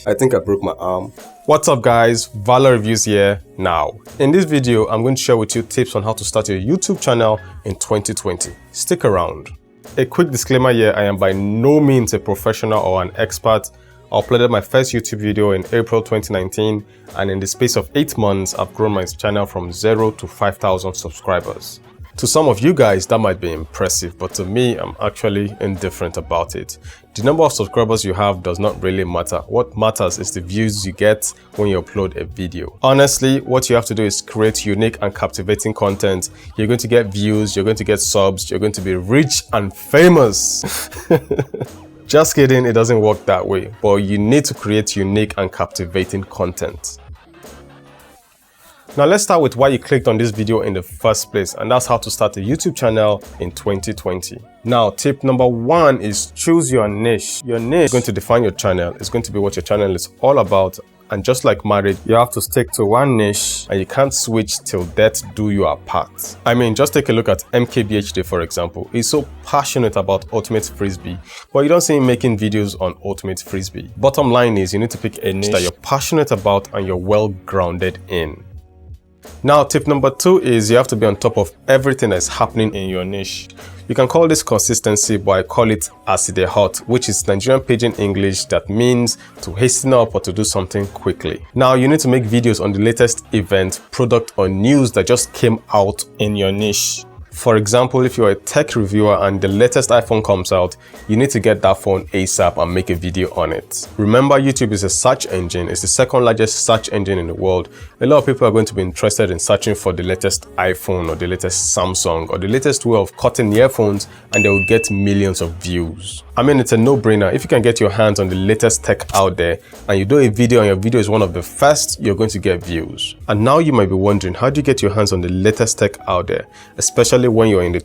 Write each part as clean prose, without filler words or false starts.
I think I broke my arm. What's up guys, Valor Reviews here now. In this video, I'm going to share with you tips on how to start your YouTube channel in 2020. Stick around. A quick disclaimer here, I am by no means a professional or an expert. I uploaded my first YouTube video in April 2019 and in the space of 8 months, I've grown my channel from 0 to 5,000 subscribers. To some of you guys, that might be impressive, but to me, I'm actually indifferent about it. The number of subscribers you have does not really matter. What matters is the views you get when you upload a video. Honestly, what you have to do is create unique and captivating content. You're going to get views, you're going to get subs, you're going to be rich and famous. Just kidding, it doesn't work that way, but you need to create unique and captivating content. Now let's start with why you clicked on this video in the first place, and that's how to start a YouTube channel in 2020. Now, tip number 1 is choose your niche. Your niche is going to define your channel. It's going to be what your channel is all about. And just like marriage, you have to stick to one niche and you can't switch till death do you apart. I mean, just take a look at MKBHD for example. He's so passionate about Ultimate Frisbee, but you don't see him making videos on Ultimate Frisbee. Bottom line is you need to pick a niche that you're passionate about and you're well grounded in. Now, tip number 2 is you have to be on top of everything that's happening in your niche. You can call this consistency, but I call it as it hot, which is Nigerian Pidgin English that means to hasten up or to do something quickly. Now, you need to make videos on the latest event, product, or news that just came out in your niche. For example, if you're a tech reviewer and the latest iPhone comes out, you need to get that phone ASAP and make a video on it. Remember, YouTube is a search engine. It's the second largest search engine in the world. A lot of people are going to be interested in searching for the latest iPhone or the latest Samsung or the latest way of cutting earphones, and they will get millions of views. I mean, it's a no-brainer. If you can get your hands on the latest tech out there and you do a video and your video is one of the first, you're going to get views. And now you might be wondering, how do you get your hands on the latest tech out there, especially when you're in the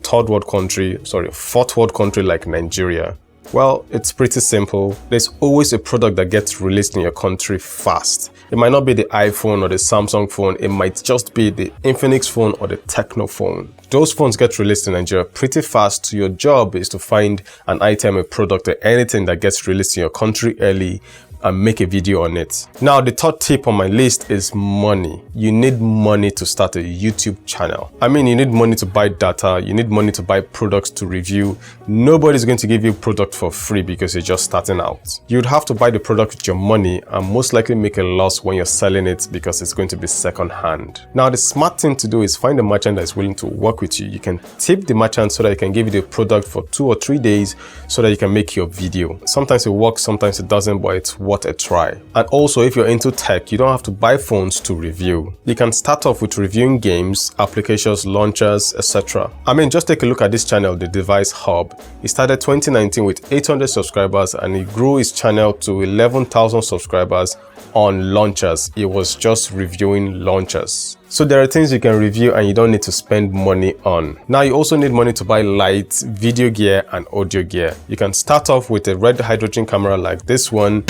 fourth world country like Nigeria? Well, it's pretty simple. There's always a product that gets released in your country fast. It might not be the iPhone or the Samsung phone, it might just be the Infinix phone or the Tecno phone. Those phones get released in Nigeria pretty fast, so your job is to find an item, a product, or anything that gets released in your country early and make a video on it. Now, the third tip on my list is money. You need money to start a YouTube channel. I mean, you need money to buy data, you need money to buy products to review. Nobody's going to give you product for free because you're just starting out. You'd have to buy the product with your money and most likely make a loss when you're selling it because it's going to be second hand. Now, the smart thing to do is find a merchant that is willing to work with you. You can tip the merchant so that he can give you the product for 2 or 3 days so that you can make your video. Sometimes it works, sometimes it doesn't, but it's worth a try. And also, if you're into tech, you don't have to buy phones to review. You can start off with reviewing games, applications, launchers, etc. I mean, just take a look at this channel, The Device Hub. He started 2019 with 800 subscribers and he grew his channel to 11,000 subscribers on launchers. He was just reviewing launchers. So there are things you can review and you don't need to spend money on. Now, you also need money to buy lights, video gear, and audio gear. You can start off with a red hydrogen camera like this one.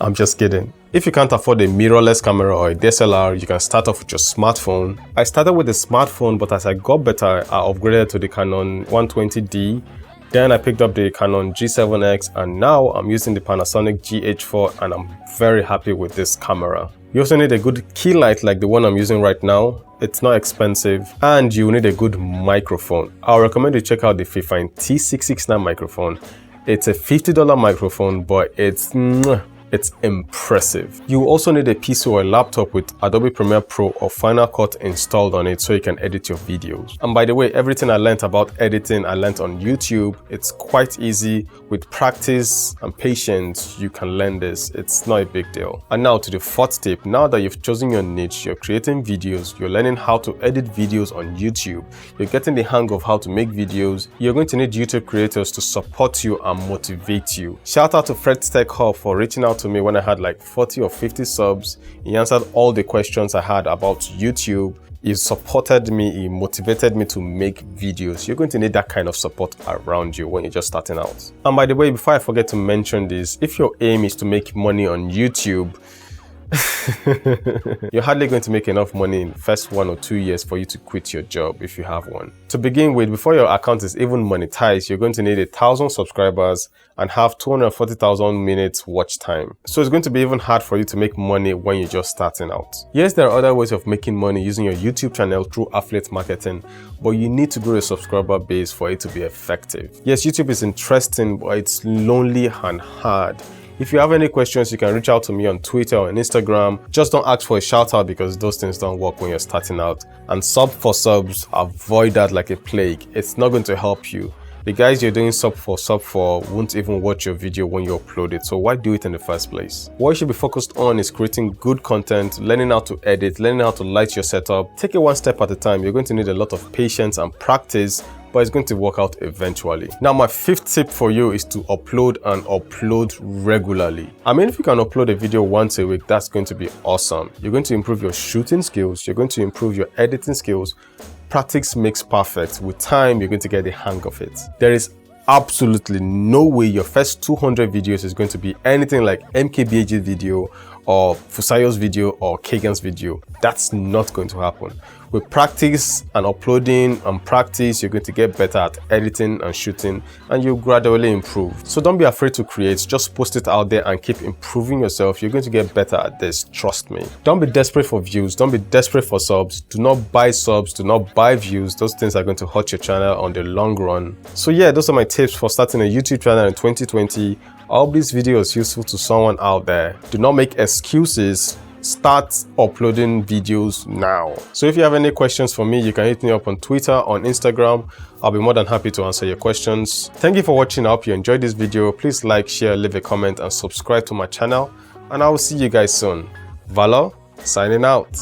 I'm just kidding. If you can't afford a mirrorless camera or a DSLR, you can start off with your smartphone. I started with a smartphone, but as I got better, I upgraded to the Canon 120D. Then I picked up the Canon G7X and now I'm using the Panasonic GH4 and I'm very happy with this camera. You also need a good key light like the one I'm using right now. It's not expensive and you need a good microphone. I'll recommend you check out the Fifine T669 microphone. It's a $50 microphone, but it's impressive. You also need a PC or a laptop with Adobe Premiere Pro or Final Cut installed on it so you can edit your videos. And by the way, everything I learned about editing, I learned on YouTube. It's quite easy. With practice and patience, you can learn this. It's not a big deal. And now to the fourth tip. Now that you've chosen your niche, you're creating videos, you're learning how to edit videos on YouTube, you're getting the hang of how to make videos, you're going to need YouTube creators to support you and motivate you. Shout out to Fred Tech Hub for reaching out to me when I had like 40 or 50 subs. He answered all the questions I had about YouTube. He supported me, he motivated me to make videos. You're going to need that kind of support around you when you're just starting out. And by the way, before I forget to mention this, if your aim is to make money on YouTube, You're hardly going to make enough money in the first 1 or 2 years for you to quit your job if you have one. To begin with, before your account is even monetized, you're going to need 1,000 subscribers and have 240,000 minutes watch time. So it's going to be even hard for you to make money when you're just starting out. Yes, there are other ways of making money using your YouTube channel through affiliate marketing, but you need to grow a subscriber base for it to be effective. Yes, YouTube is interesting, but it's lonely and hard. If you have any questions, you can reach out to me on Twitter or on Instagram. Just don't ask for a shout out because those things don't work when you're starting out. And sub for subs, avoid that like a plague. It's not going to help you. The guys you're doing sub for won't even watch your video when you upload it, so why do it in the first place? What you should be focused on is creating good content, learning how to edit, learning how to light your setup. Take it one step at a time. You're going to need a lot of patience and practice, but it's going to work out eventually. Now, my 5th tip for you is to upload and upload regularly. I mean, if you can upload a video once a week, that's going to be awesome. You're going to improve your shooting skills. You're going to improve your editing skills. Practice makes perfect. With time, you're going to get the hang of it. There is absolutely no way your first 200 videos is going to be anything like MKBHD's video or Fusayo's video or Kagan's video. That's not going to happen. With practice and uploading and practice, you're going to get better at editing and shooting, and you'll gradually improve. So don't be afraid to create, just post it out there and keep improving yourself. You're going to get better at this, trust me. Don't be desperate for views, don't be desperate for subs. Do not buy subs, do not buy views. Those things are going to hurt your channel on the long run. So yeah, those are my tips for starting a YouTube channel in 2020. I hope this video is useful to someone out there. Do not make excuses. Start uploading videos now. So if you have any questions for me, you can hit me up on Twitter, on Instagram. I'll be more than happy to answer your questions. Thank you for watching. I hope you enjoyed this video. Please like, share, leave a comment, and subscribe to my channel. And I will see you guys soon. Valor, signing out.